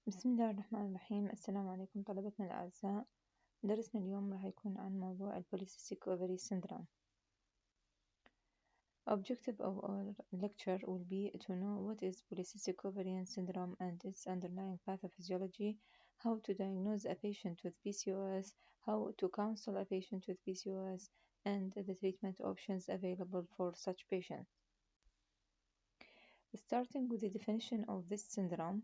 بسم الله الرحمن الرحيم. السلام عليكم طلبتنا الأعزاء. درسنا اليوم راح يكون عن موضوع Polycystic Ovary Syndrome. Objective of our lecture will be to know what is Polycystic Ovarian Syndrome and its underlying pathophysiology, how to diagnose a patient with PCOS, how to counsel a patient with PCOS, and the treatment options available for such patients. Starting with the definition of this syndrome,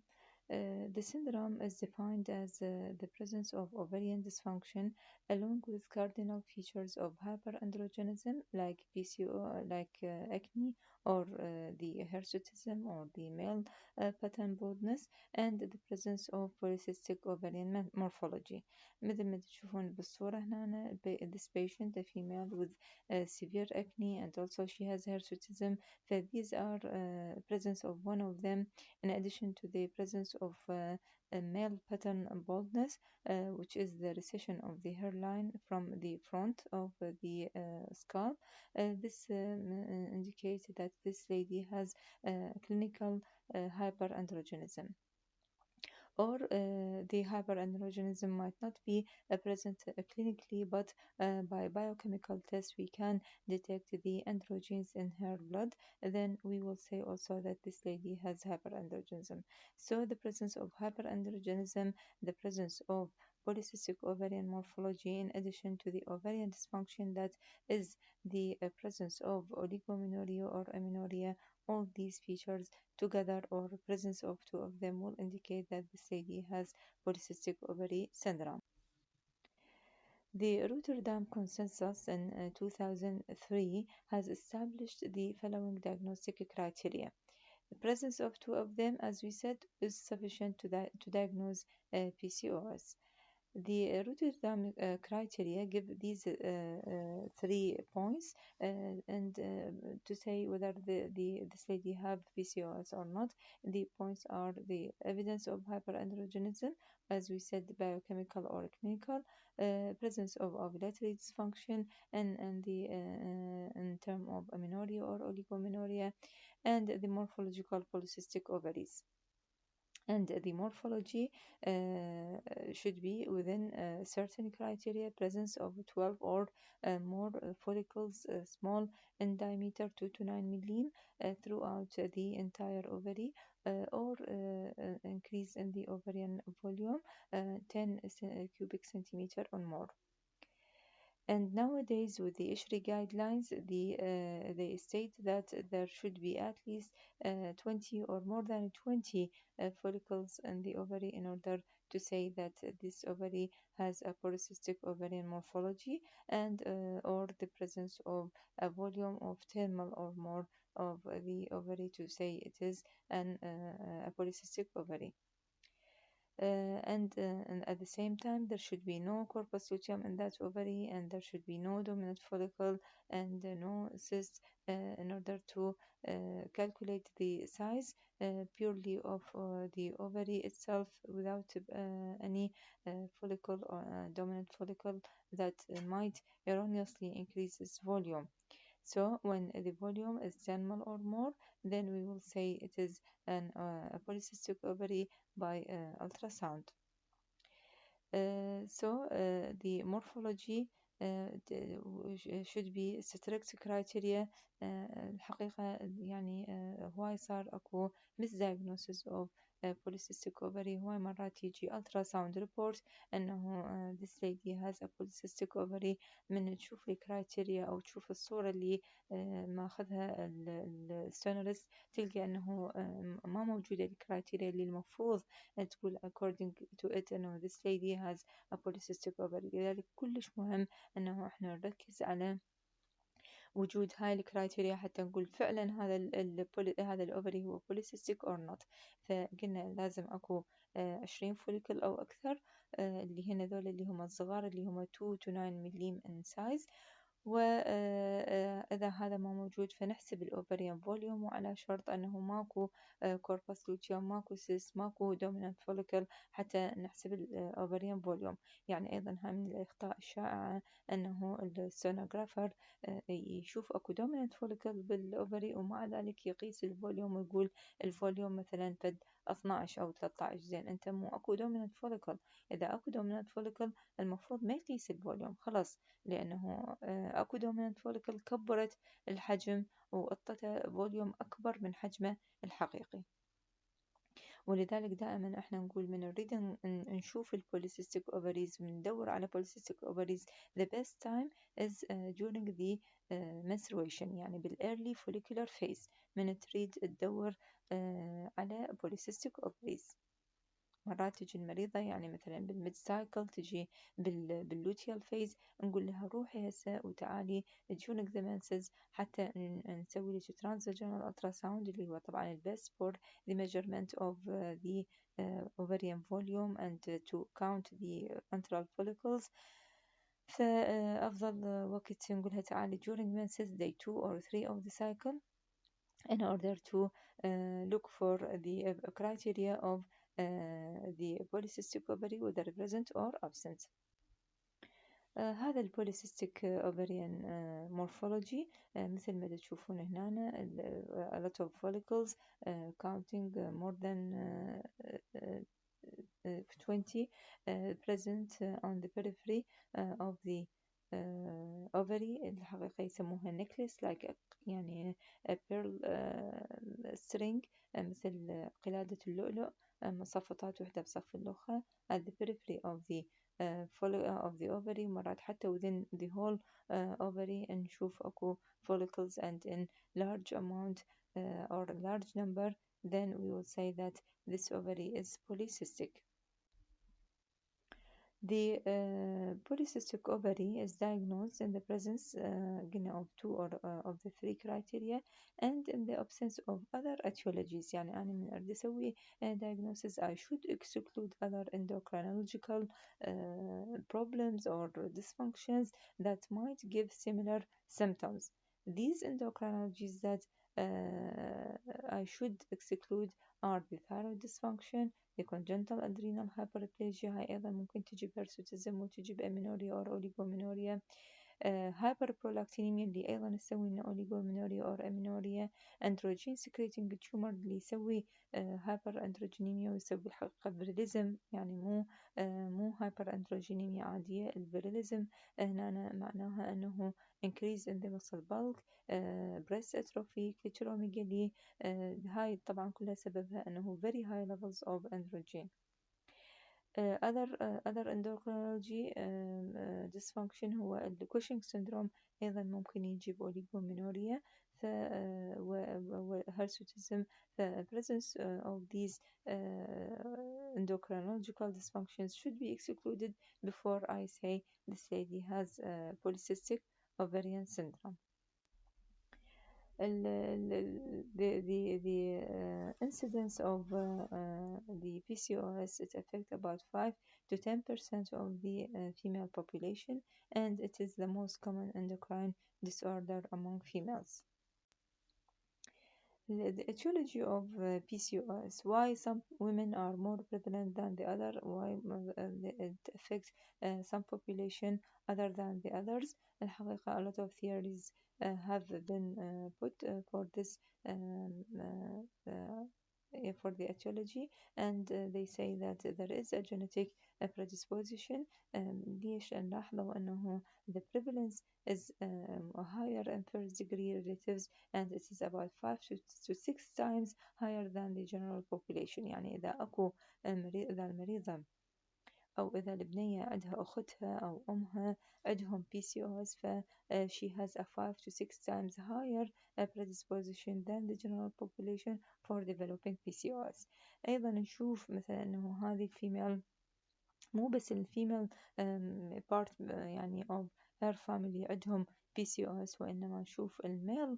the syndrome is defined as the presence of ovarian dysfunction along with cardinal features of hyperandrogenism like PCO, like acne or the hirsutism or the male pattern baldness, and the presence of polycystic ovarian morphology. مثل ما تشوفون بالصورة هنا this patient, a female with severe acne, and also she has hirsutism. So these are presence of one of them in addition to the presence of a male pattern baldness, which is the recession of the hairline from the front of the skull. This indicates that this lady has clinical hyperandrogenism. Or the hyperandrogenism might not be present clinically, but by biochemical tests we can detect the androgens in her blood. Then we will say also that this lady has hyperandrogenism. So the presence of hyperandrogenism, the presence of polycystic ovarian morphology, in addition to the ovarian dysfunction, that is the presence of oligomenorrhea or amenorrhea, all these features together or presence of two of them will indicate that this lady has polycystic ovary syndrome. The Rotterdam Consensus in 2003 has established the following diagnostic criteria. The presence of two of them, as we said, is sufficient to diagnose PCOS. The Rotterdam criteria give these 3 points and to say whether this lady have PCOS or not. The points are the evidence of hyperandrogenism, as we said, biochemical or clinical, presence of ovulatory dysfunction, and the in term of amenorrhea or oligomenorrhea, and the morphological polycystic ovaries. And the morphology should be within certain criteria, presence of 12 or more follicles, small in diameter 2 to 9 millim throughout the entire ovary, or increase in the ovarian volume 10 cubic centimeter or more. And nowadays, with the ISHRI guidelines, they state that there should be at least 20 or more than 20 follicles in the ovary in order to say that this ovary has a polycystic ovarian morphology, and or the presence of a volume of 10 ml or more of the ovary to say it is a polycystic ovary. And at the same time, there should be no corpus luteum in that ovary, and there should be no dominant follicle and no cyst in order to calculate the size purely of the ovary itself without any follicle or dominant follicle that might erroneously increase its volume. So when the volume is 10 ml or more, then we will say it is a polycystic ovary by ultrasound. So the morphology should be strict criteria. الحقيقة يعني هواي صار أكو misdiagnosis of polycystic ovary. هواي مرات يجي ultrasound report أنه this lady has a polycystic ovary. من تشوف الكرايتيريا أو تشوف الصورة اللي ماخذها السونولوجيست تلقى أنه ما موجودة الكرايتيريا اللي المفروض تقول according to it أنه this lady has a polycystic ovary. لذلك كلش مهم أنه إحنا نركز على وجود هاي الكرايتيريا حتى نقول فعلا هذا الأوفري هو polycystic or not. فقلنا لازم أكو 20 فوليكل أو أكثر اللي هنا ذول اللي هم الصغار اللي هم 2 to 9 مليم in size. وإذا هذا ما موجود فنحسب الأوفريان فوليوم، وعلى شرط أنه ماكو كوربس لوتيوم، ماكو سيس، ماكو دومينانت فوليكل حتى نحسب الأوفريان فوليوم. يعني أيضا هم من الأخطاء الشائعة أنه السونوغرافر يشوف أكو دومينانت فوليكل بالأوفري ومع ذلك يقيس الفوليوم ويقول الفوليوم مثلا فد 12 أو 13. زين أنت مو أكو دومينانت فوليكل، إذا أكو دومينانت فوليكل المفروض ما يقيس الفوليوم خلاص، لأنه أكو دومينانت فوليكل كبرت الحجم وأعطته فوليوم أكبر من حجمه الحقيقي. ولذلك دائما احنا نقول من نريد نشوف البوليسيستيك اوفريز وندور على بوليسيستيك اوفريز the best time is during the menstruation، يعني بالايرلي follicular phase من تريد تدور على بوليسيستيك اوفريز. مرات تجي المريضة يعني مثلا بالميد سايكل، تجي باللوتيال فيز، نقول لها روحي هسه وتعالي during the menses حتى نسوي لك transvaginal ultrasound اللي هو طبعا البيست for the measurement of the ovarian volume and to count the antral follicles. فأفضل وقت نقولها تعالي during menses day 2 or 3 of the cycle in order to look for the criteria of the polycystic ovary whether present or absent. هذا البوليسيستيك ovarian morphology مثل ما تشوفون هنا a lot of follicles counting more than 20 present on the periphery of the ovary. الحقيقة يسموها necklace like يعني a pearl string مثل قلادة اللؤلؤ مصفطات وحدة بصف الأخرى at the periphery of the of the ovary. مرات حتى within the whole ovary نشوف أكو follicles and in large amount or large number, then we will say that this ovary is polycystic. The polycystic ovary is diagnosed in the presence of 2 or of the 3 criteria and in the absence of other etiologies. يعني أنا من أريد أسوي diagnosis I should exclude other endocrinological problems or dysfunctions that might give similar symptoms. These endocrinologies that I should exclude are the thyroid dysfunction, the congenital adrenal hyperplasia، هاي أيضا ممكن تجي بهرسوتيزم وتجي بأمينوريا أو أوليغومينوريا. هايبربرولاكتينيميا اللي أيضا يسوي لنا أوليغومينوريا أو أمينوريا. أندروجين سكريتنج تيومر اللي يسوي هايبر أندروجينيميا ويسوي الحقيقة فيريليزم، يعني مو هايبر أندروجينيميا عادية. الفيريليزم هنا معناها أنه increase in the muscle bulk، breast atrophy، clitoromegaly. هاي طبعا كلها سببها أنه very high levels of androgen. other endocrinology dysfunction هو الكوشنج syndrome، أيضا ممكن يجيب أوليغومينوريا وهرسوتيزم. presence of these endocrinological dysfunctions should be excluded before I say this lady has polycystic ovarian syndrome. The incidence of the PCOS, it affects about 5 to 10% of the female population, and it is the most common endocrine disorder among females. The etiology of PCOS, why some women are more prevalent than the other, why it affects some population other than the others. الحقيقة a lot of theories have been put for this for the etiology, and they say that there is a genetic predisposition. ليش نلاحظوا أنه the prevalence is higher in first degree relatives, and it is about 5 to 6 times higher than the general population. يعني إذا أكو إذا المريضة أو إذا البنية عندها أختها أو أمها عندهم PCOS ف she has a 5 to 6 times higher predisposition than the general population for developing PCOS. أيضا نشوف مثلا أنه هذه الفيميل مو بس الفيميل part يعني of her family عندهم PCOS، وإنما نشوف الميل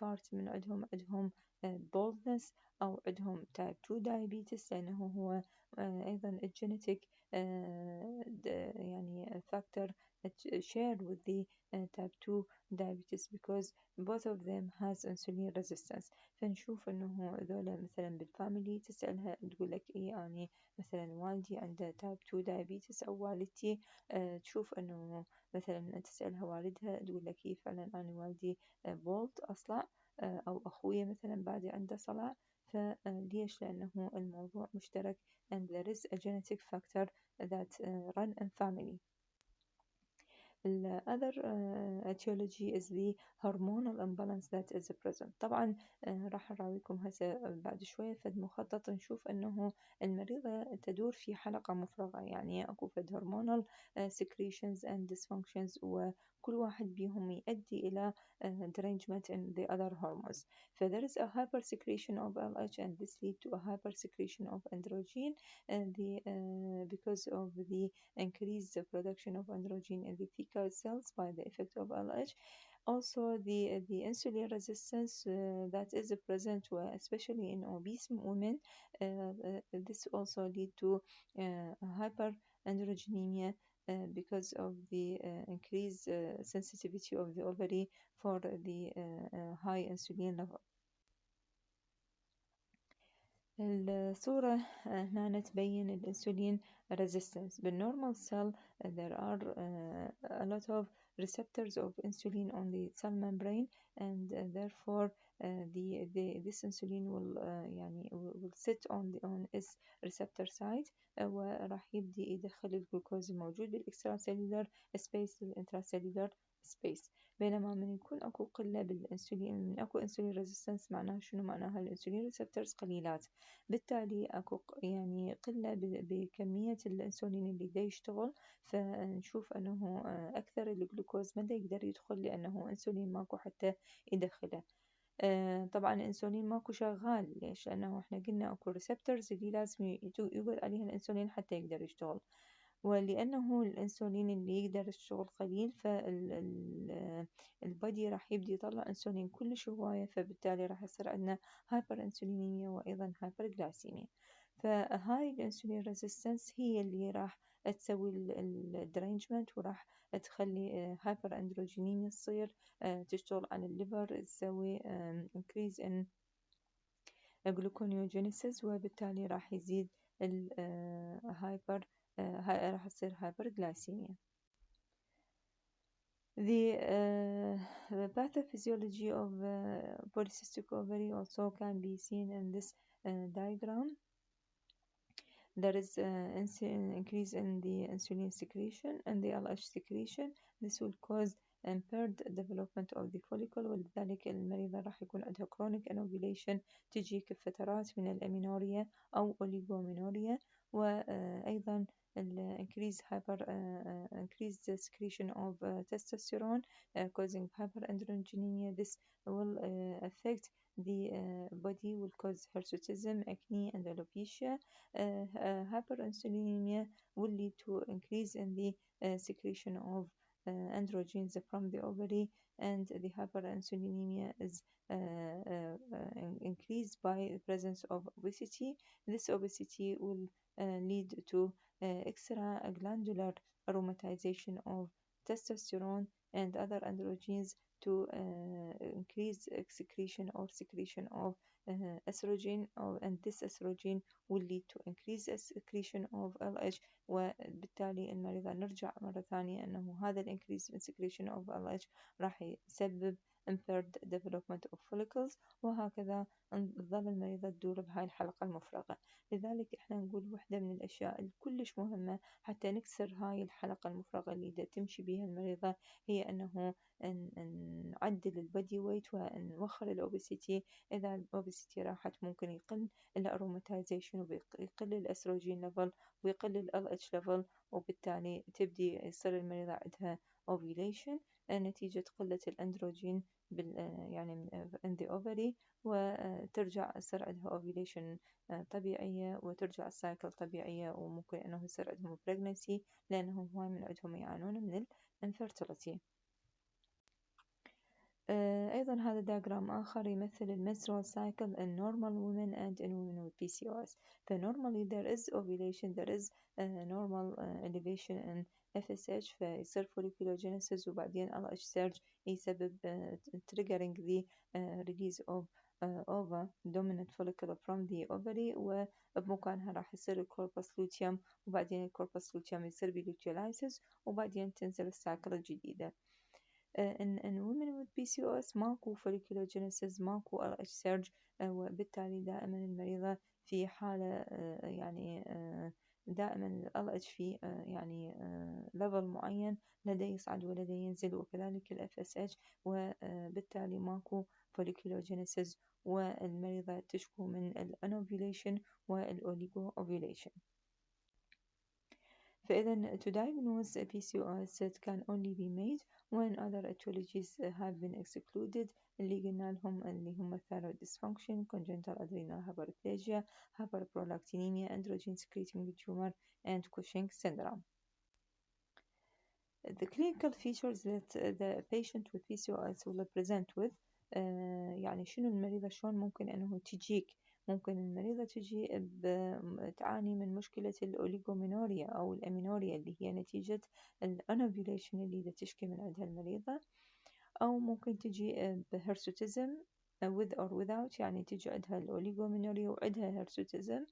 part من عندهم baldness أو عندهم type 2 diabetes، لأنه هو أيضا الجينيتيك يعني factor shared with the type 2 diabetes because both of them has insulin resistance. فنشوف إنه ذولا مثلا بالفاميلي تسألها تقول لك إيه يعني مثلا والدي عنده type 2 diabetes أو والدتي تشوف إنه مثلا تسألها والدها تقول لك إيه فعلا أنا والدي بولت أصلع أو أخوي مثلا بعدي عنده صلع. فليش؟ لأنه الموضوع مشترك and there is a genetic factor that run in family. The other etiology is the hormonal imbalance that is present. طبعا راح نراويكم هسه بعد شوية فد مخطط نشوف أنه المريضة تدور في حلقة مفرغة، يعني أكو فد hormonal secretions and dysfunctions وكل واحد بيهم يؤدي إلى derangement in the other hormones. So there is a hypersecretion of LH and this lead to a hypersecretion of androgen and because of the increased production of androgen in the fecal cells by the effect of LH. Also, the insulin resistance that is present, especially in obese women, this also lead to hyperandrogenemia because of the increased sensitivity of the ovary for the high insulin level. الصورة هنا تبين الأنسولين resistance. بالnormal cell there are a lot of receptors of insulin on the cell membrane and therefore this insulin will يعني will sit on its receptor site وراح يبدي يدخل الجلوكوز الموجود بالإكستراسيلولر سبيس للإنتراسيلولر سبيس. بينما من يكون اكو قلة بالانسولين، من اكو انسولين ريزيستنس معناها شنو؟ معناها الانسولين ريسبتورز قليلات، بالتالي اكو يعني قلة بكمية الانسولين اللي دا يشتغل، فنشوف انه اكثر الجلوكوز ما دا يقدر يدخل لانه انسولين ماكو حتى يدخله. طبعا الانسولين ماكو شغال، ليش؟ لانه احنا قلنا اكو ريسبتورز اللي لازم يقعد عليها الانسولين حتى يقدر يشتغل، ولأنه الأنسولين اللي يقدر يشتغل قليل فالبادي راح يبدي يطلع أنسولين كلش هواية، فبالتالي راح يصير عندنا هايبر أنسولينيميا وأيضا هايبر جلايسيميا. فهاي الأنسولين ريزيستنس هي اللي راح تسوي الدرينجمنت وراح تخلي هايبر أندروجينيميا تصير، تشتغل على الليفر، تسوي increase in gluconeogenesis وبالتالي راح يزيد الهايبر راح تصير hyperglycemia. The pathophysiology of polycystic ovary also can be seen in this diagram. There is increase in the insulin secretion and the LH secretion. This will cause impaired development of the follicle ولذلك المريضة راح يكون عندها chronic anovulation تجيك فترات من الأمينوريا أو أوليغومينوريا، وأيضا increased secretion of testosterone causing hyperandrogenemia. This will affect the body, will cause hirsutism, acne and alopecia. Hyperinsulinemia will lead to increase in the secretion of androgens from the ovary, and the hyperinsulinemia is increased by the presence of obesity. This obesity will lead to extraglandular aromatization of testosterone and other androgens to increase secretion of estrogen, and this estrogen will lead to increase secretion of LH، وبالتالي المريضة نرجع مرة ثانية أنه هذا الانكريز in secretion of LH راح يسبب impaired development of follicles، وهكذا تظل المريضة تدور بهاي الحلقة المفرغة. لذلك احنا نقول واحدة من الأشياء الكلش مهمة حتى نكسر هاي الحلقة المفرغة اللي دا تمشي بها المريضة هي أنه نعدل البودي ويت ونوخر الأوبسيتي. إذا الأوبسيتي راحت ممكن يقل الأروماتيزيشن ويقل الأستروجين ليفل ويقل ال LH ليفل، وبالتالي تبدي يصير المريضة عندها Ovulation نتيجة قلة الأندروجين يعني in the ovary، وترجع يصير عندها Ovulation طبيعية وترجع السايكل طبيعية، وممكن أنه يصير عندهم pregnancy لأنهم هواي من عندهم يعانون من infertility. أيضا هذا دياجرام آخر يمثل menstrual cycle in normal women and in women with PCOS. فnormally there is ovulation, there is normal elevation in FSH، فيصير folliculogenesis وبعدين LH surge يسبب triggering the release of ova dominant follicle from the ovary، وبمكانها راح يصير الcorpus luteum، وبعدين الcorpus luteum يصير بلوتيولايسيس، وبعدين تنزل السايكل الجديدة. in women with PCOS ماكو folliculogenesis، ماكو LH surge، وبالتالي دائما المريضة في حالة يعني دائما ال LH في يعني level معين، لا يصعد ولا ينزل، وكذلك ال FSH، وبالتالي ماكو folliculogenesis، والمريضة تشكو من ال anovulation والأوليغو ovulation. فإذا to diagnose PCOS it can only be made when other etiologies have been excluded، اللي قلنا لهم اللي هم thyroid dysfunction, congenital adrenal hyperplasia, hyperprolactinemia, androgen secreting tumor, and Cushing syndrome. The clinical features that the patient with PCOS will present with يعني شنو المريضة شلون ممكن أنه تجيك. ممكن المريضة تجي تعاني من مشكلة الأوليغومينوريا أو الأمينوريا اللي هي نتيجة الأنوفيليشن اللي تشكي من عندها المريضة، أو ممكن تجي بهرسوتيزم with or without، يعني تجي عندها الأوليغومينوريا وعندها هرسوتيزم.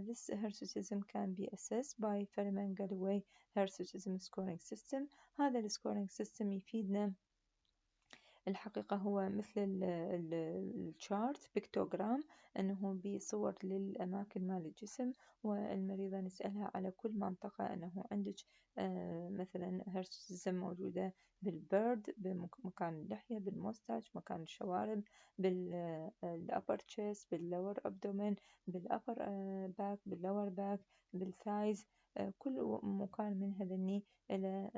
This hirsutism can be assessed by Fermat-Galloway Hirsutism scoring system. هذا السكورينج سيستم يفيدنا الحقيقة هو مثل الشارت بيكتوغرام، أنه بصور للأماكن مال الجسم، والمريضة نسألها على كل منطقة أنه عندك مثلا هرسوتيزم موجودة بالبرد، بمكان اللحية، بالموستاش، مكان الشوارب، بالأبر تشيست، باللور أبدومين، بالأبر باك، باللور باك، بالثايز، كل مكان من هذني إلى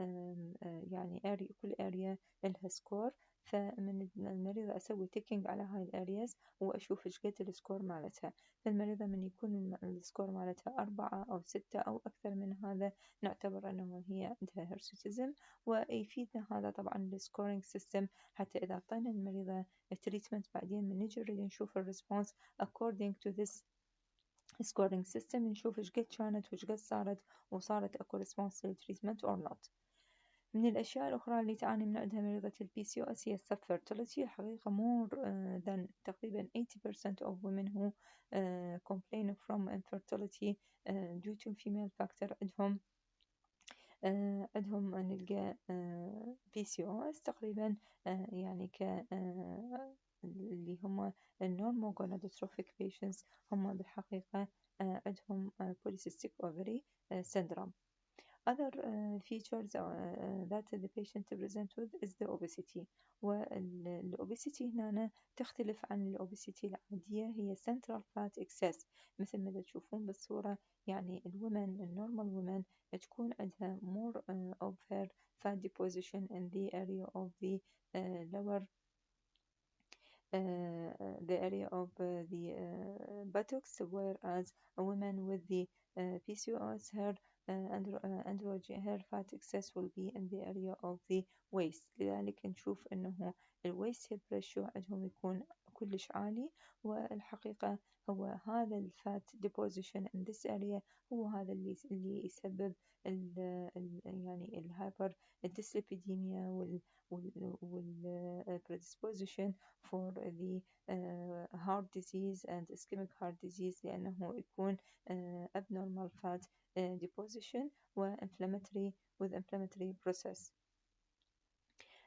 يعني كل اريا لها سكور. فمن المريضة أسوي تيكينج على هاي الأرياز وأشوف إيش قد السكور مالتها. فالمريضة من يكون السكور مالتها 4 أو 6 أو أكثر من هذا نعتبر أنه هي عندها هرسوتيزم، ويفيدنا هذا طبعا السكورينج سيستم حتى إذا أعطينا المريضة التريتمنت بعدين من نجي نريد نشوف الريسبونس according to this scoring system، نشوف إيش قد كانت وإيش قد صارت، وصارت أكو ريسبونس للتريتمنت or not. من الأشياء الأخرى اللي تعاني من عندها مريضة ال PCOS هي Fertility. الحقيقة more than تقريبا 80% of women who complain from infertility due to female factor عندهم نلقى PCOS تقريبا يعني اللي هم النورموغونادوتروفيك patients هم بالحقيقة عندهم Polycystic Ovary syndrome. Other features that the patient present with is the obesity. والobesity هنا تختلف عن الobesity العادية، هي central fat excess مثل ما تشوفون بالصورة، يعني الnormal women تكون عندها more of her fat deposition in the area of the lower the area of the buttocks, whereas a woman with the PCOS her fat excess will be in the area of the waist. لذلك نشوف انه الويست هيب ريشيو عندهم يكون كلش عالي، والحقيقة هو هذا الفات deposition in this area هو هذا اللي يسبب يعني الهايبر الديسليبيديميا وال predisposition for the heart disease and ischemic heart disease، لأنه يكون abnormal fat deposition وinflammatory with inflammatory process.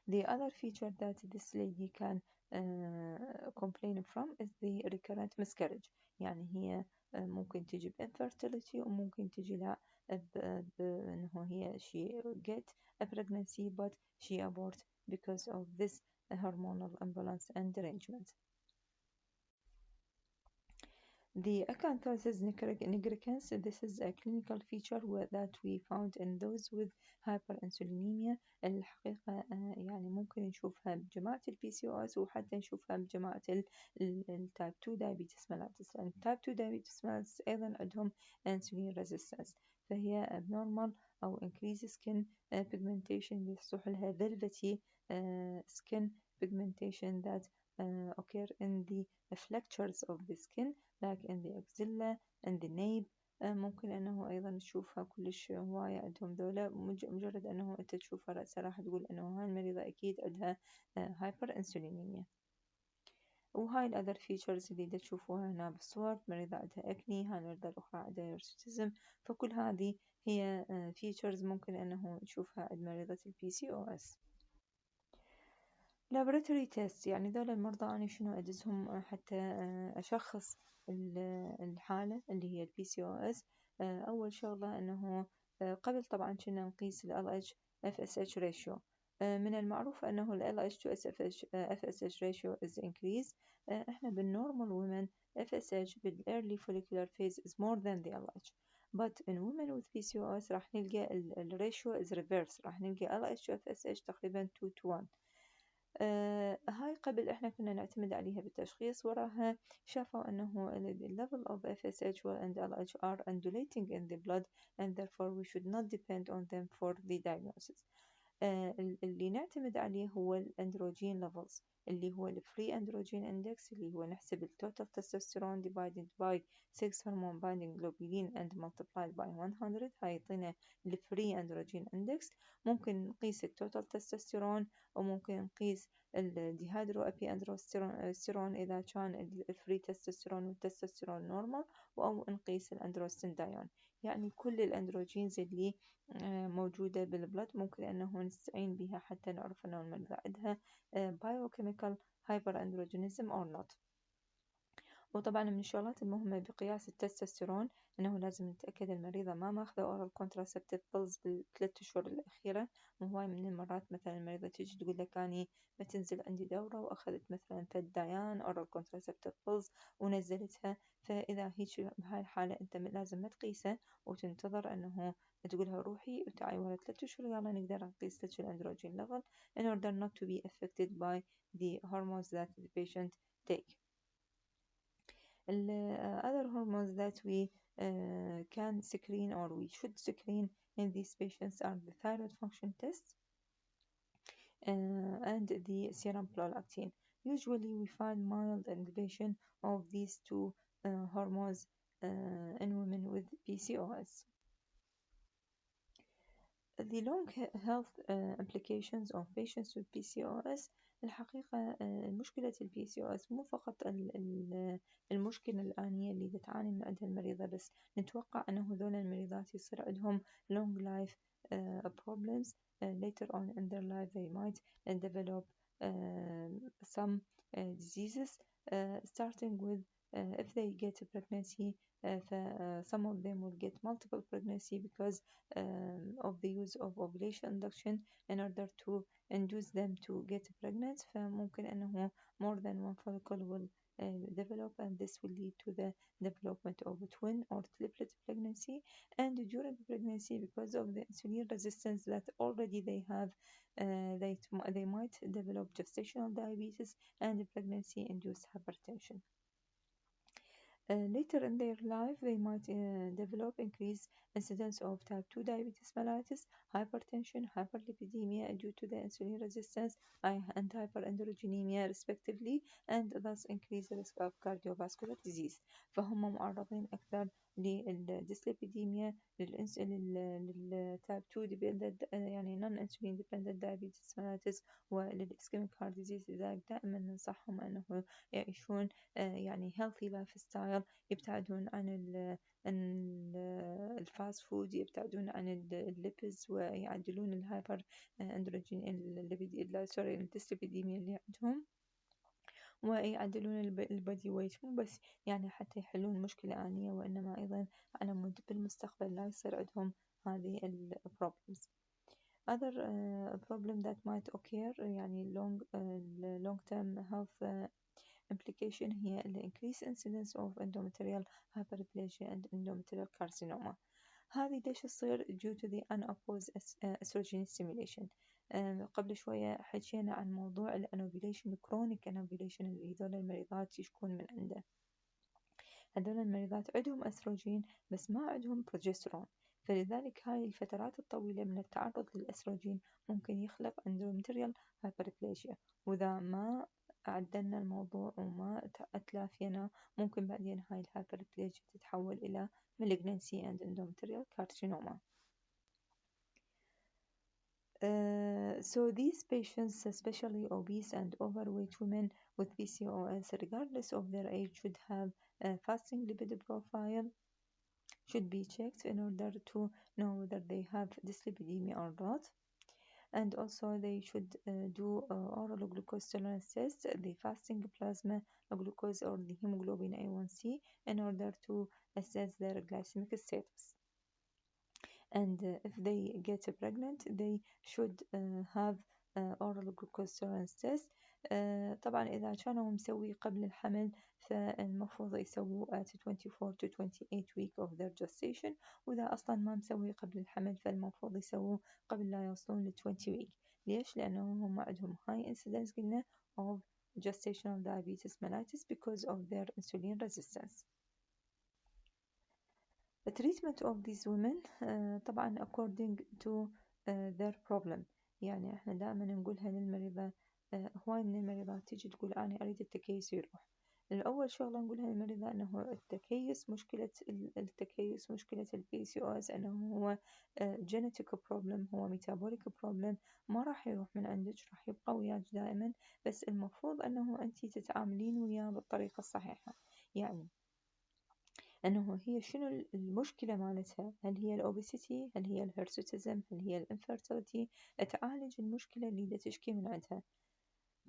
The other feature that this lady can complain from is the recurrent miscarriage. يعني هي ممكن تجي infertility وممكن تجي لا إنه هي she get a pregnancy but she abort because of this hormonal imbalance and derangement. The acanthosis nigricans, this is a clinical feature that we found in those with hyperinsulinemia. الحقيقة يعني ممكن نشوفها بجماعة ال PCOS وحتى نشوفها بجماعة ال type 2 diabetes mellitus. ال type 2 diabetes mellitus أيضا عندهم insulin resistance، فهي abnormal أو increased skin pigmentation يصح لها velvety skin pigmentation that occur in the flexures of the skin like in the axilla and the nape. ممكن أنه أيضا نشوفها كلش هواية عندهم ذولا، مجرد أنه أنت تشوفها رأسها راح تقول أنه هاي المريضة أكيد عندها هايبر انسولينيميا. وهاي الأذر فيتشرز اللي تشوفوها هنا بالصور، مريضة عندها أكني، هاي المريضة الأخرى عندها هيرسوتيزم، فكل هذه هي فيتشرز ممكن أنه نشوفها عند مريضة ال PCOS. laboratory tests يعني ذول المرضى أنا شنو أدزهم حتى أشخص الحالة اللي هي ال PCOS. أول شغلة أنه قبل طبعا كنا نقيس ال LH FSH ratio. من المعروف أنه ال LH to FSH ratio is increased. إحنا بالnormal women FSH بال early follicular phase is more than the LH. But in women with PCOS راح نلقى ال ratio is reverse، راح نلقى LH to FSH تقريبا 2 to 1. هاي قبل احنا كنا نعتمد عليها بالتشخيص، وراها شافوا انه the level of FSH and LH are undulating in the blood and therefore we should not depend on them for the diagnosis. اللي نعتمد عليه هو الاندروجين levels اللي هو الفري اندروجين اندكس، اللي هو نحسب التوتال testosterone divided by 6 hormone binding globulin and multiplied by 100. هاي يعطينا الفري اندروجين اندكس. ممكن نقيس التوتال تستوستيرون، وممكن نقيس الديهيدرو ابي اندروستيرون اذا كان الفري تستوستيرون والتستوستيرون نورمال، او نقيس الاندروستندايون. يعني كل الاندروجينز اللي موجودة بالبلد ممكن أنه نستعين بها حتى نعرف أنه المريضة عندها biochemical hyperandrogenism or not. وطبعا من الشغلات المهمة بقياس التستوستيرون أنه لازم نتأكد المريضة ما ماخذة oral contraceptive pills بال3 أشهر الأخيرة. وهواي من المرات مثلا المريضة تيجي تقول لك أني بتنزل عندي دورة وأخذت مثلا دايان oral contraceptive pills ونزلتها. فإذا هيك بهاي الحالة أنت لازم ما تقيسه وتنتظر أنه تقولها روحي وتعي ورا 3 أشهر يلا نقدر نقيس لك الأندروجين level in order not to be affected by the hormones that the patient take. Other hormones that we can screen or we should screen in these patients are the thyroid function test and the serum prolactin. Usually we find mild elevation of these two hormones in women with PCOS. The long health implications of patients with PCOS. الحقيقة مشكلة ال PCOS مو فقط المشكلة الآنية اللي تعاني من عندها المريضة، بس نتوقع أنه هذول المريضات يصير عندهم long life problems. Later on in their life they might develop some diseases starting with if they get a pregnancy. Some of them will get multiple pregnancy because of the use of ovulation induction in order to induce them to get pregnant. فممكن أنه more than one follicle will develop, and this will lead to the development of a twin or triplet pregnancy. And during pregnancy, because of the insulin resistance that already they have, they might develop gestational diabetes and pregnancy-induced hypertension. Later in their life, they might develop increased incidence of type 2 diabetes mellitus, hypertension, hyperlipidemia due to the insulin resistance, and hyperandrogenemia respectively, and thus increase the risk of cardiovascular disease. فهم معرضين أكثر للديسليبيديميا، للتايب 2 dependent يعني non insulin dependent diabetes mellitus، وللإسكيميك heart disease. لذلك دائما ننصحهم أنه يعيشون يعني healthy lifestyle، يبتعدون عن الفاست فود، يبتعدون عن الليبز، ويعدلون الهايبر اندروجين الديسليبيديميا اللي عندهم، ويعدلون البودي ويت، مو بس يعني حتى يحلون مشكلة آنية، وإنما أيضا على مود بالمستقبل لا يصير عندهم هذه ال problems. Other problem that might occur يعني long term health implication هي ال increased incidence of endometrial hyperplasia and endometrial carcinoma. هذه ليش تصير due to the unopposed estrogen stimulation. قبل شوية حكينا عن موضوع الأنوفيليشن chronic أنوفيليشن اللي هذول المريضات يشكون من عنده. هذول المريضات عندهم أستروجين بس ما عندهم بروجسترون، فلذلك هاي الفترات الطويلة من التعرض للأستروجين ممكن يخلق endometrial hyperplasia، وإذا ما عدلنا الموضوع وما تلافينا ممكن بعدين هاي الهايبربليجيا تتحول إلى malignancy and endometrial carcinoma. So these patients, especially obese and overweight women with PCOS, regardless of their age, should have a fasting lipid profile, should be checked in order to know whether they have dyslipidemia or not. and also they should do oral glucose tolerance test, the fasting plasma glucose or the hemoglobin A1C in order to assess their glycemic status. And if they get pregnant they should have oral glucose tolerance test. طبعا إذا كانوا مسوي قبل الحمل فالمفروض يسووه at 24 to 28 week of their gestation، وإذا أصلا ما مسوي قبل الحمل فالمفروض يسووه قبل لا يوصلون ل 20 week. ليش؟ لأنه هم عندهم high incidence قلنا of gestational diabetes mellitus because of their insulin resistance. The treatment of these women طبعا according to their problem. يعني احنا دائما نقولها للمريضة، هواي من المريضات تيجي تقول أنا أريد التكيس يروح. الأول شغلة نقولها للمريضة أنه التكيس مشكلة ال PCOS أنه هو genetic problem، هو metabolic problem، ما راح يروح من عندك، راح يبقى وياك دائما، بس المفروض أنه أنتي تتعاملين وياه بالطريقة الصحيحة. يعني أنه هي شنو المشكلة مالتها؟ هل هي الأوبيسيتي؟ هل هي الهيرسوتيزم؟ هل هي الانفيرتيليتي؟ تعالج المشكلة اللي تشكي من عندها.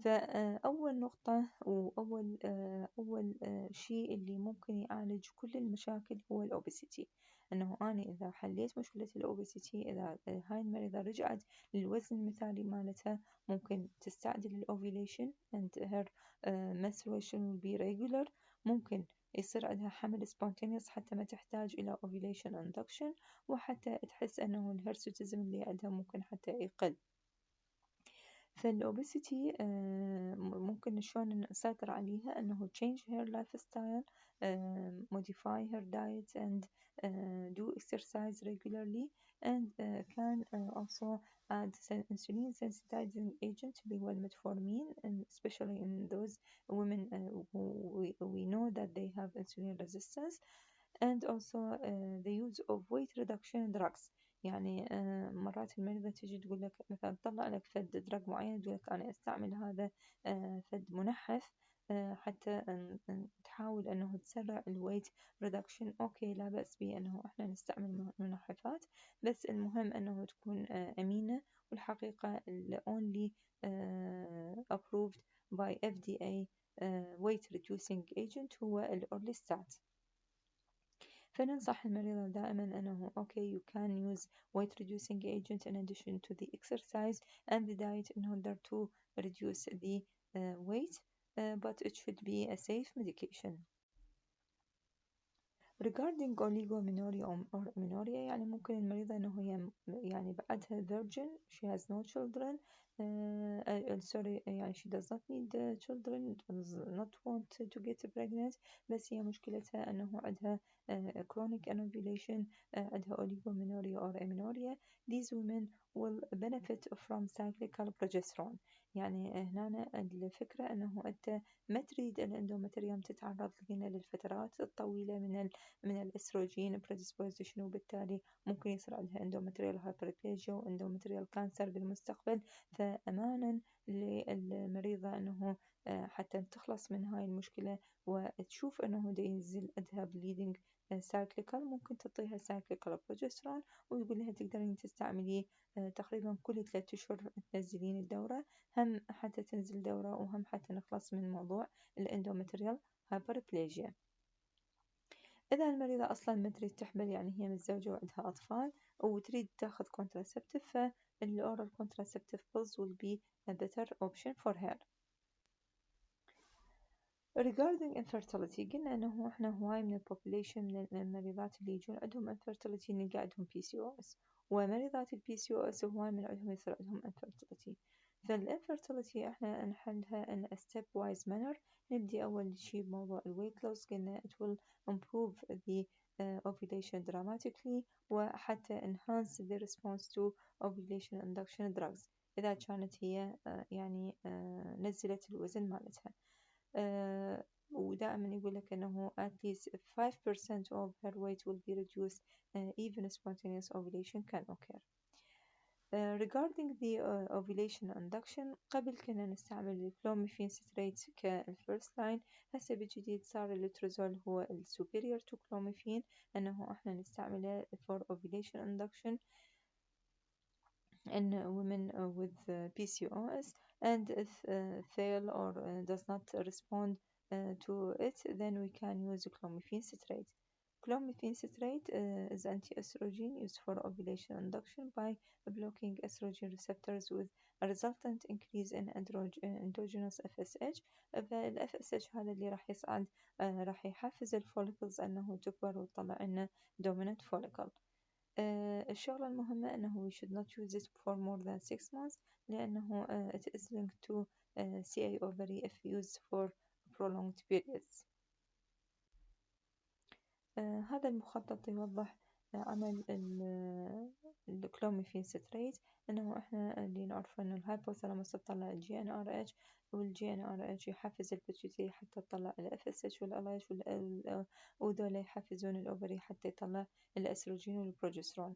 فأول نقطة وأول أول شيء اللي ممكن يعالج كل المشاكل هو الأوبيسيتي. أنه أنا إذا حليت مشكلة الأوبيسيتي، إذا هاي المريضة رجعت للوزن المثالي مالتها، ممكن تستعدل الأوفيليشن and her menstruation will be regular. ممكن يصير عندها حمل spontaneous حتى ما تحتاج إلى ovulation induction، وحتى تحس أنه الهرسوتيزم اللي عندها ممكن حتى يقل. فالأوبيسيتي ممكن شلون نسيطر عليها؟ أنه change her lifestyle, modify her diet and do exercise regularly and can also add insulin sensitizing agent اللي هو المتفورمين and especially in those women who we know that they have insulin resistance and also the use of weight reduction drugs. يعني مرات المريضة تجي تقول لك مثلا طلع لك فد دراج معين، تقول لك أنا أستعمل هذا فد منحف حتى تحاول أنه تسرع الويت ريدكشن. أوكي، لا بأس به أنه إحنا نستعمل منحفات، بس المهم أنه تكون أمينة، والحقيقة ال only approved by FDA weight reducing agent هو الأورليستات. فننصح المريضة دائما أنه okay you can use weight reducing agent in addition to the exercise and the diet in order to reduce the weight, but it should be a safe medication. Regarding oligomenorrhea or amenorrhea، يعني ممكن المريضة أنه هي يعني بعدها virgin, she has no children, sorry يعني she does not need children, does not want to get pregnant، بس هي مشكلتها أنه عندها chronic anovulation، عندها oligomenorrhea or amenorrhea. These women will benefit from cyclical progesterone. يعني هنا الفكرة أنه أنت ما تريد الأندومتريوم تتعرض لنا للفترات الطويلة من الأستروجين predisposition، وبالتالي ممكن يصير عندها اندومتريال هايبربليجيا واندومتريال كانسر بالمستقبل. فأمانا للمريضة أنه حتى تخلص من هاي المشكلة وتشوف أنه دا ينزل عندها bleeding cyclical، ممكن تعطيها cyclical progesterone ويقول لها تقدرين تستعمليه تقريبا كل 3 أشهر تنزلين الدورة، هم حتى تنزل دورة وهم حتى نخلص من موضوع الاندومتريال هايبربليجيا. إذا المريضة أصلا ما تريد تحمل، يعني هي متزوجة وعندها أطفال وتريد تاخذ contraceptive، فالoral contraceptive pills will be a better option for her. Regarding infertility، قلنا أنه إحنا هواي من population من المريضات اللي يجون عندهم infertility نلقى عندهم PCOS، ومريضات ال PCOS هواي من عندهم يصير عندهم infertility. فالinfertility إحنا نحلها in a stepwise manner. نبدي أول شي بموضوع weight loss، قلنا it will improve the ovulation dramatically وحتى enhance the response to ovulation induction drugs إذا كانت هي يعني نزلت الوزن مالتها. ودائما يقول لك أنه at least 5% of her weight will be reduced even spontaneous ovulation can occur. Regarding the ovulation induction، قبل كنا نستعمل الفلوميفين ستريت كالفيرست لاين، هسه بالجديد صار الليترozole هو superior to clomiphene أنه احنا نستعمله for ovulation induction. in women with PCOS, and if fail or does not respond to it, then we can use clomiphene citrate. Clomiphene citrate is anti-estrogen used for ovulation induction by blocking estrogen receptors with a resultant increase in endogenous FSH. فال FSH هذا اللي راح يساعد راح يحفز الفوليكلز أنه تكبر وتطلع لنا dominant follicle. الشغلة المهمة أنه we should not use it for more than 6 months لأنه it is linked to CA ovary if used for prolonged periods. هذا المخطط يوضح عمل الكلوميفين ستريت، انه احنا اللي نعرفه انه الهايبوثالاموس تطلع الجي ان ار اتش، والجي ان ار اتش يحفز البيتيوتري حتى تطلع الاف اس اتش والال اتش، وذولا يحفزون الاوفري حتى يطلع الاستروجين والبروجسترون.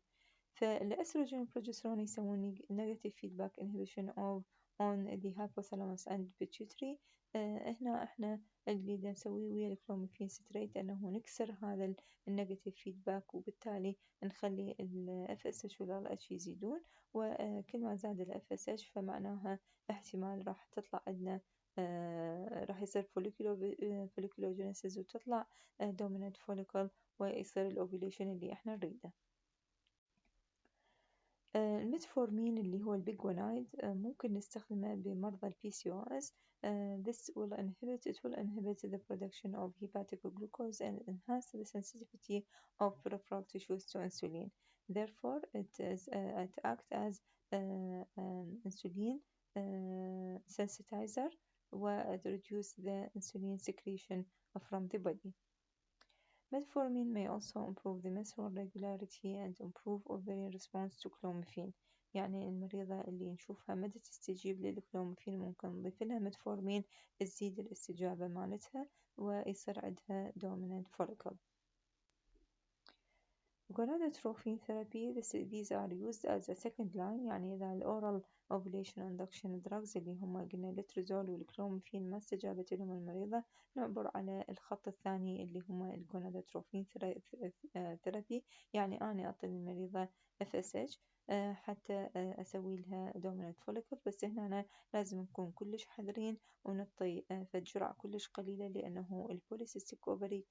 فالاستروجين والبروجسترون يسوون negative feedback inhibition of on the hypothalamus and pituitary. هنا احنا اللي نسويه ويا الكلوميفين ستريت انه نكسر هذا النيجاتيف فيدباك، وبالتالي نخلي ال FSH وال LH يزيدون، وكل ما زاد ال FSH فمعناها احتمال راح تطلع عندنا راح يصير folliculogenesis وتطلع dominant follicle ويصير الأوفيليشن اللي احنا نريده. الميتفورمين اللي هو البيجونايد ممكن نستخدمه بمرضى ال PCOS. This will inhibit the production of hepatic glucose and enhance the sensitivity of peripheral tissues to insulin. Therefore, it acts as insulin sensitizer and reduce the insulin secretion from the body. Metformin may also improve the menstrual regularity and improve ovarian response to clomiphene. يعني المريضة اللي نشوفها ما تستجيب للكلوميفين ممكن نضيف لها متفورمين تزيد الاستجابة مالتها ويصير عندها dominant follicle. Gonadotrophin therapy, these are used as a second line. يعني إذا الأورال ovulation induction drugs اللي هم قلنا الليترزول والكلوميفين ما استجابت لهم المريضة، نعبر على الخط الثاني اللي هم الجونادوتروفين ثيرابي. يعني أنا أعطي المريضة FSH حتى أسوي لها dominant follicle، بس هنا لازم نكون كلش حذرين ونعطي فالجرعة كلش قليلة لأنه البوليسيستيك أوفري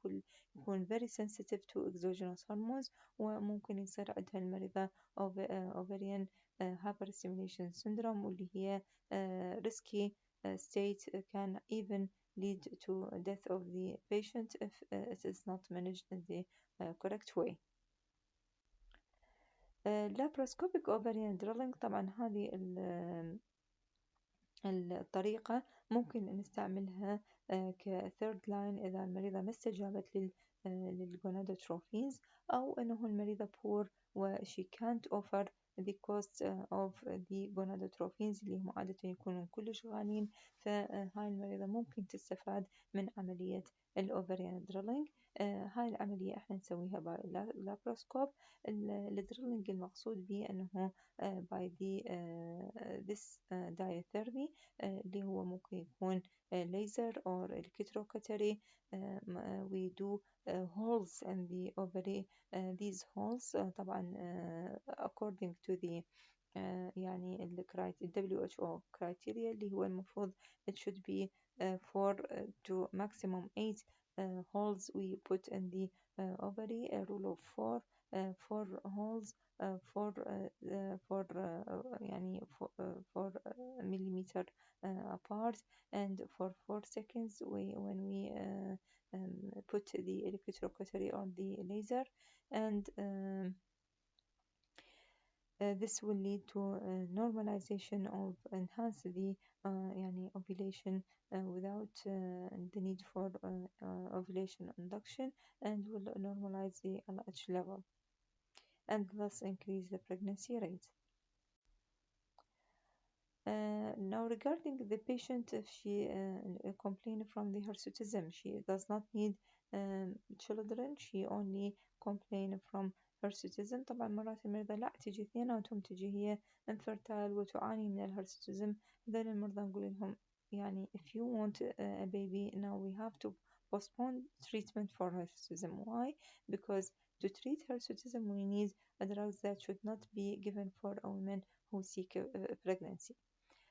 يكون very sensitive to exogenous hormones، وممكن يصير عندها المريضة ovarian hyperstimulation syndrome واللي هي risky state can even lead to death of the patient if it is not managed in the correct way. laparoscopic ovarian drilling طبعا هذه الطريقة ممكن نستعملها كثيرد لاين إذا المريضة ما استجابت للجونادوتروفينز، أو أنه المريضة poor و she can't offer the cost of the gonadotropins اللي هم عادة يكونون كلش غاليين، فهاي المريضة ممكن تستفاد من عملية الأوفريان دريلينج. هاي العملية احنا نسويها باللابروسكوب. الدريلينج المقصود به أنه by this diathermy اللي هو ممكن يكون laser or electrocautery. we do holes in the ovary. These holes طبعا according to the يعني ال WHO criteria اللي هو المفروض it should be 4 to maximum 8 holes we put in the ovary. A rule of 4 holes 4 يعني 4 millimeter apart and for 4 seconds when we put the electrocautery on the laser, and this will lead to normalization of enhance the يعني ovulation without the need for ovulation induction, and will normalize the LH level and thus increase the pregnancy rate. Now regarding the patient, if she complains from the hirsutism, she does not need children, she only complain from hirsutism. طبعا مرات المرضى لا تجي اثنيناتهم، تجي هي infertile وتعاني من الهرسوتيزم. هذول المرضى نقول لهم يعني if you want a baby now we have to postpone treatment for hirsutism. Why? Because To treat hirsutism, we need drugs that should not be given for women who seek pregnancy.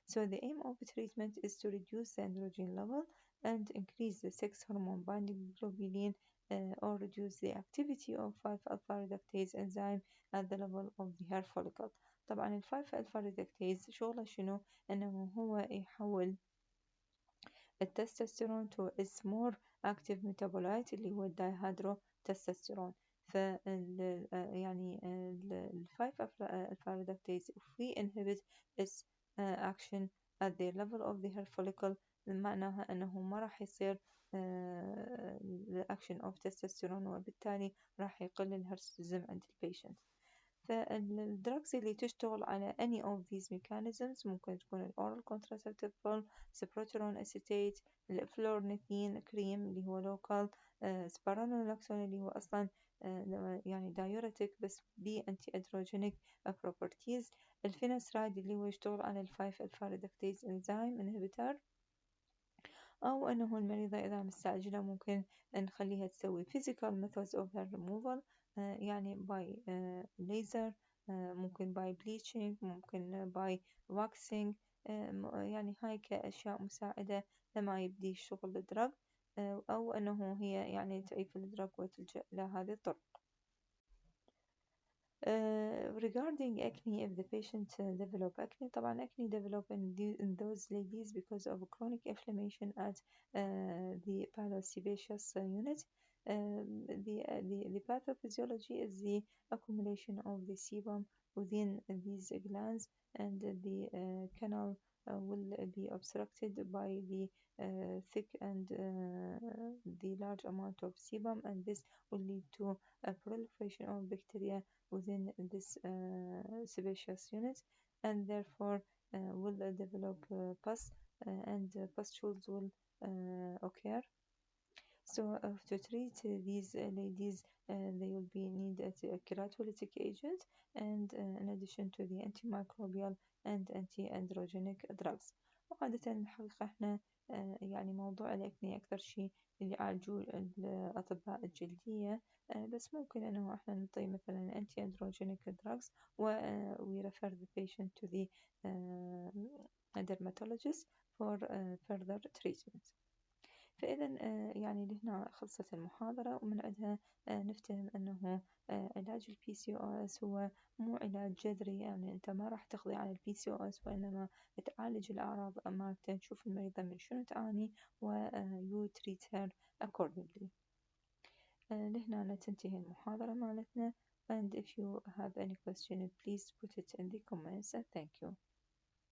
So the aim of the treatment is to reduce the androgen level and increase the sex hormone binding globulin or reduce the activity of 5-alpha reductase enzyme at the level of the hair follicle. طبعا ال 5-alpha reductase شغله شنو؟ انه هو يحول التستوستيرون to its more active metabolite اللي هو الدايهيدرو تستوستيرون. يعني ال 5-alpha reductase if we inhibit its action at the level of the hair follicle معناها أنه ما راح يصير the action of testosterone وبالتالي راح يقل الهرسوتيزم عند البيشنت. فالدراجز اللي تشتغل على any of these mechanisms ممكن تكون الأورال contraceptive pill، سبروتيرون أسيتيت، الفلورنيثين كريم اللي هو لوكال، سبارانولاكسون اللي هو أصلا يعني دايوريتك بس بي أنتي أندروجينيك بروبرتيز، الفيناسرايد اللي هو يشتغل على الفايف ألفا ريدكتيز إنزيم إنهبيتر، أو أنه المريضة إذا مستعجلة ممكن نخليها تسوي physical methods of hair removal يعني by laser، ممكن by bleaching، ممكن by waxing، يعني هاي كأشياء مساعدة لما يبدي شغل الدرج، أو أنه هي يعني تعيف الدرج وتلجأ لهذه الطرق. Regarding acne, if the patient develop acne, طبعا acne develop in those ladies because of chronic inflammation at the pilosebaceous unit. The pathophysiology is the accumulation of the sebum within these glands, and the canal will be obstructed by the thick and the large amount of sebum, and this will lead to a proliferation of bacteria within this sebaceous unit, and therefore will develop pus, and pustules will occur. So to treat these ladies, they will be need a keratolytic agent, and in addition to the antimicrobial and anti-androgenic drugs. وعادة الحقيقة احنا يعني موضوع الأكني أكثر شيء اللي يعالجوه الأطباء الجلدية، بس ممكن إنه احنا نعطي مثلا anti-androgenic drugs we refer the patient to the dermatologist for further treatment. فإذا يعني لهنا خلصت المحاضرة، ومن عندها نفتهم أنه علاج ال PCOS هو مو علاج جذري، يعني أنت ما راح تقضي على ال PCOS وإنما تعالج الأعراض مالته، تشوف المريضة من شنو تعاني و you treat her accordingly. لهنا تنتهي المحاضرة مالتنا، and if you have any question please put it in the comments. Thank you.